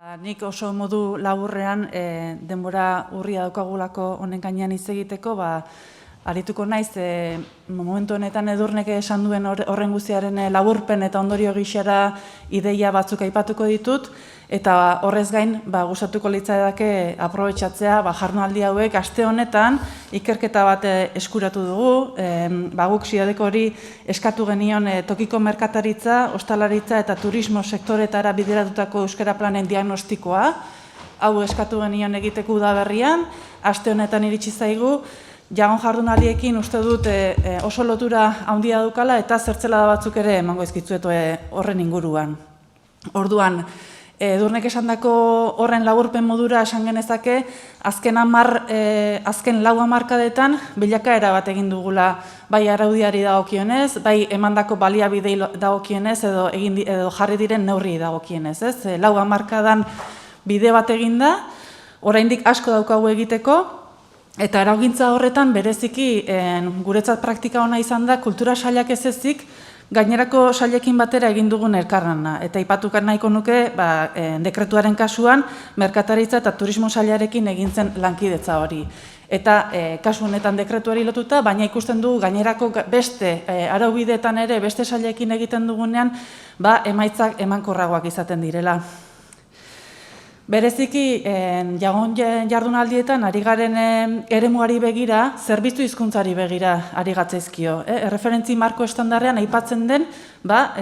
Nik oso modu laburrean denbora urria daukagulako honen gainean hitz egiteko, arituko naiz momentu honetan Edurnek esan duen horren guztiaren laburpen eta ondorio gixara ideia batzuk aipatuko ditut, eta horrez gain gustatuko litzaidake aprobetxatzea jardunaldi hauek aste honetan ikerketa bat eskuratu dugu, guk SIADeko hori eskatu genion tokiko merkataritza, ostalaritza eta turismo sektoretara bideratutako euskara planen diagnostikoa, hau eskatu genion egiteko udaberrian, aste honetan iritsi zaigu, jagon jardunaldiekin uste dut oso lotura handia dukala eta zertzelada batzuk ere emango ezkitzueto horren inguruan. Orduan, Edurnek esandako horren laburpen modura esan genezake, azken 10 hamarkadetan bilakaera bat egin dugula bai araudiari dagokionez, bai emandako baliabidei dagokionez edo jarri diren neurri dagokienez, ez? 4 hamarkadan bide bat eginda, oraindik asko daukagu egiteko, eta araugintza horretan bereziki guretzat praktika ona izan da kultura sailak ez ezik gainerako sailekin batera egin dugun elkarlana. Eta aipatuko nahiko nuke dekretuaren kasuan merkataritza eta turismo sailarekin egin zen lankidetza hori. Eta kasu honetan dekretuari lotuta, baina ikusten dugu gainerako beste araubideetan ere beste sailekin egiten dugunean emaitzak emankorragoak izaten direla. Bereziki, jagon jardunaldietan ari garen eremuari begira, zerbitzu hizkuntzari begira ari gatzaizkio. Erreferentzi marko estandarrean aipatzen den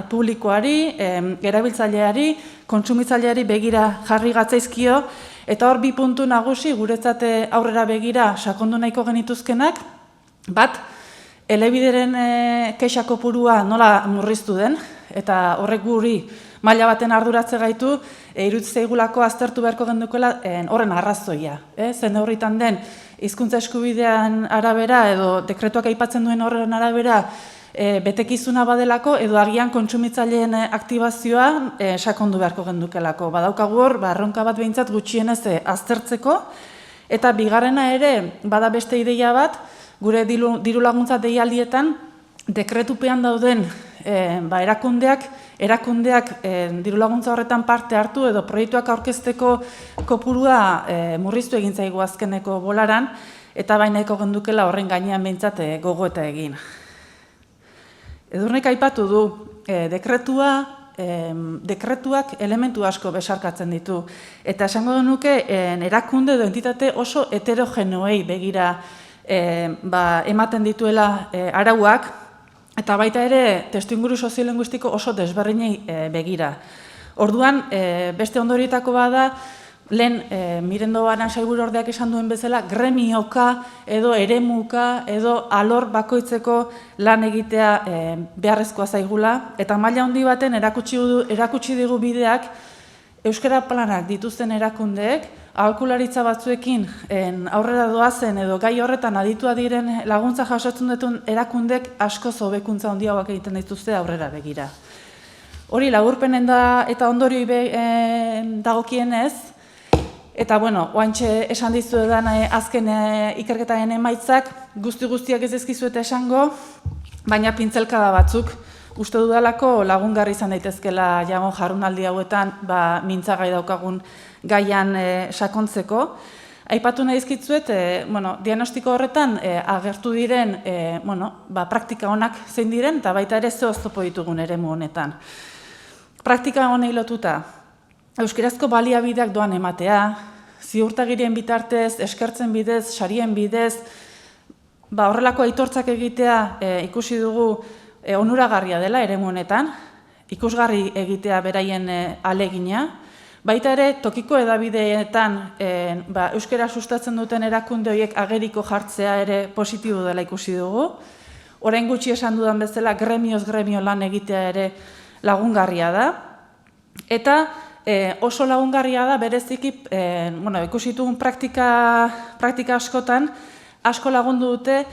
publikoari, erabiltzaileari, kontsumitzaileari begira jarri gatzaizkio, eta hor 2 puntu nagusi guretzat aurrera begira sakondu nahiko genituzkenak, elebideren kexa kopurua nola murriztu den, eta horrek guri maila baten arduratze gaitu, iruditzen zaigulako aztertu beharko gendukela horren arrazoia. Zen horritan den, hizkuntza eskubidean arabera edo dekretuak aipatzen duen horren arabera betekizuna badelako edo agian kontsumitzaileen aktibazioa sakondu beharko gendukelako. Badaukagu hor, erronka bat behintzat gutxienez aztertzeko, eta bigarrena ere, bada beste ideia bat, gure diru laguntza deialdietan, dekretupean dauden erakundeak diru laguntza horretan parte hartu edo proiektuak aurkezteko kopurua murriztu egin zaigu azkeneko bolaran, eta baineko gendukela horren gainean behintzat gogoeta egin. Edurnek aipatu du, dekretuak elementu asko besarkatzen ditu, eta esango nuke erakunde edo entitate oso heterogenoei begira ematen dituela arauak, eta baita ere testuinguru soziolinguistiko oso desberdinei begira. Orduan, beste ondorietako bada, lehen Mirendo Baran sailburuordeak esan duen bezala, gremioka edo eremuka edo alor bakoitzeko lan egitea beharrezkoa zaigula, eta maila handi baten erakutsi digu bideak euskara planak dituzten erakundeek, aholkularitza batzuekin aurrera doazen edo gai horretan aditua diren laguntza jasotzen duten erakundek asko hobekuntza handiagoak egiten dituzte aurrera begira. Hori laburpenen da eta ondorioi dagokienez, eta oantxe esan dizuetan azken ikerketaren emaitzak guztiak ez ezkizueta esango, baina pintzelkada batzuk uste dudalako lagungarri izan daitezkela jagon jardunaldi hauetan mintzagai daukagun gaian sakontzeko. Aipatu nahi dizkitzuet, diagnostiko horretan agertu diren praktika onak zein diren, eta baita ere ze oztopo ditugun eremu honetan. Praktika honei lotuta, euskarazko baliabideak doan ematea, ziurtagirien bitartez, eskertzen bidez, sarien bidez, horrelako aitortzak egitea ikusi dugu onuragarria dela eremu honetan, ikusgarri egitea beraien alegina, baita ere tokiko edabideetan euskara sustatzen duten erakunde horiek ageriko jartzea ere positibo dela ikusi dugu, orain gutxi esan dudan bezala gremioz gremio lan egitea ere lagungarria da, eta oso lagungarria da bereziki ikusi dugun praktika askotan, asko lagundu dute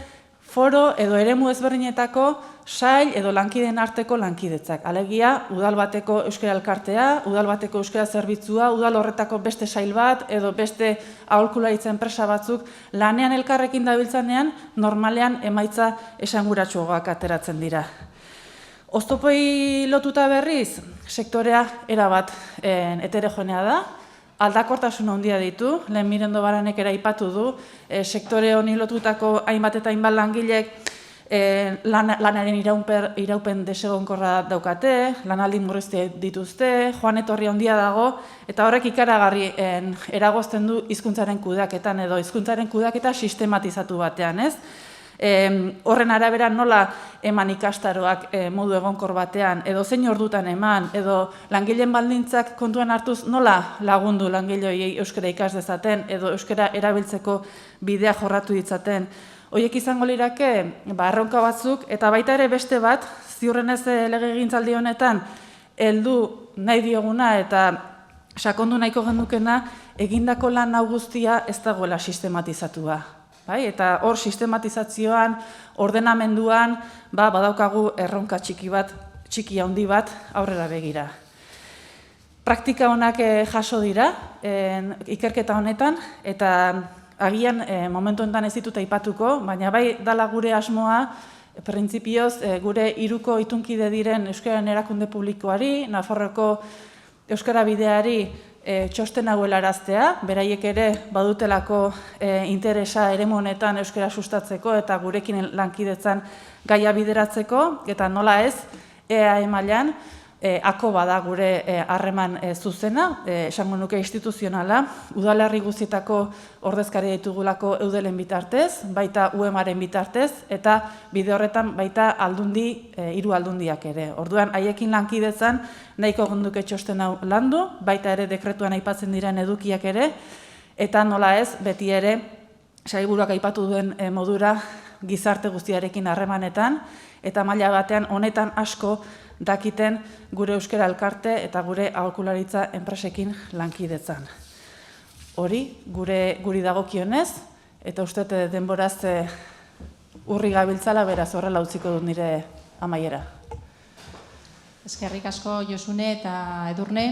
foro edo eremu ezberdinetako sail edo lankideen arteko lankidetzak. Alegia, udal bateko euskara elkartea, udal bateko euskara zerbitzua, udal horretako beste sail bat edo beste aholkularitza enpresa batzuk lanean elkarrekin dabiltzanean normalean emaitza esanguratsuagoak ateratzen dira. Oztopoi lotuta berriz, sektorea erabat heterogenea da, aldakortasun handia ditu, lehen Mirendo Baranek ere aipatu du, sektore honi lotutako hainbat eta hainbat langilek lanaren iraupen desegonkorra daukate, lanaldi murrizte dituzte, joan etorri handia dago, eta horrek ikaragarri eragozten du hizkuntzaren kudeaketan edo hizkuntzaren kudeaketa sistematizatu batean, ez? Horren arabera nola eman ikastaroak modu egonkor batean, edo zein ordutan eman, edo langileen baldintzak kontuan hartuz nola lagundu langileei euskara ikas dezaten, edo euskara erabiltzeko bidea jorratu ditzaten. Horiek izango lirake, erronka batzuk, eta baita ere beste bat, ziurrenez legegintzaldi honetan, heldu nahi dioguna eta sakondu nahiko gendukena, egindako lan hau guztia ez dagoela sistematizatua. Eta hor sistematizazioan, ordenamenduan, badaukagu erronka txiki handi bat aurrera begira. Praktika honak jaso dira, ikerketa honetan, eta agian momentu honetan ez ditut aipatuko, baina bai dala gure asmoa, printzipioz gure hiruko itunkide diren Euskararen Erakunde Publikoari, Nafarroako Euskara Bideari txosten hau helaraztea, beraiek ere badutelako interesa eremu honetan euskara sustatzeko eta gurekin lankidetzan gaia bideratzeko, eta nola ez, EAE mailan ako bada gure harreman zuzena, esango nuke instituzionala, udalerri guztietako ordezkari ditugulako eudelen bitartez, baita UEMaren bitartez, eta bide horretan baita hiru aldundiak ere. Orduan, haiekin lankidetzan nahiko gunduke txosten hau landu, baita ere dekretuan aipatzen diren edukiak ere, eta nola ez, beti ere, sailburuak aipatu duen modura gizarte guztiarekin harremanetan, eta maila batean honetan asko dakiten gure euskara elkarte eta gure aholkularitza enpresekin lankidetzan. Hori, guri dagokionez, eta uste denboraz urri gabiltzala, beraz horrela utziko dut nire amaiera. Eskerrik asko Josune eta Edurne,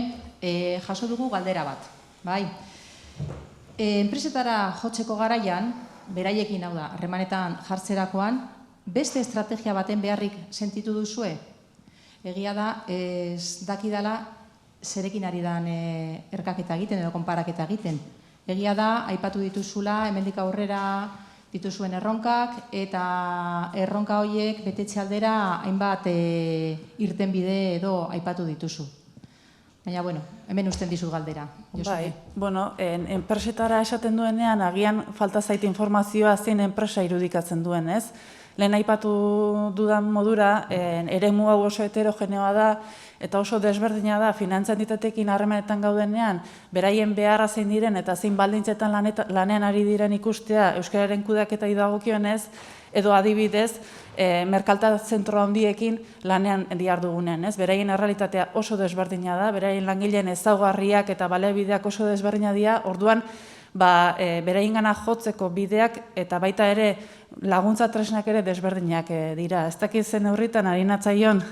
jaso dugu galdera bat, bai. Enpresetara jotzeko garaian, beraiekin hau da, harremanetan jartzerakoan, beste estrategia baten beharrik sentitu duzue? Egia da, ez dakidala zerekin ari dan erkaketa egiten edo konparaketa egiten. Egia da, aipatu dituzula, hemendik aurrera dituzuen erronkak, eta erronka horiek betetxe aldera hainbat irtenbide edo aipatu dituzu. Baina, bueno, hemen usten dizut galdera. Bai, bueno, enpresetara esaten duenean, agian falta zaite informazioa zein enpresa irudikatzen duen, ez? Lehen aipatu dudan modura, eremu hau oso heterogeneoa da, eta oso desberdina da, finantza entitateekin harremanetan gaudenean, beraien beharra zein diren eta zein baldintzetan lanean ari diren ikustea euskararen kudeaketa dagokionez, edo adibidez, merkalta zentro handiekin lanean dihardugunean. Beraien errealitatea oso desberdina da, beraien langileen ezaugarriak eta baliabideak oso desberdina dira, orduan, beraiengana jotzeko bideak eta baita ere laguntza tresnak ere desberdinak dira. Ez dakit zen neurritan ari natzaion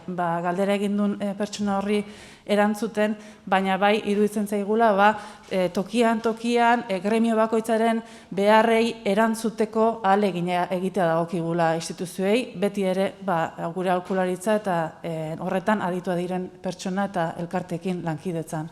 galdera egin duen pertsona horri erantzuten, baina bai iruditzen zaigula tokian gremio bakoitzaren beharrei erantzuteko ahalegina egitea dagokigula instituzioei, beti ere gure aholkularitza eta horretan aditua diren pertsona eta elkarteekin lankidetzan.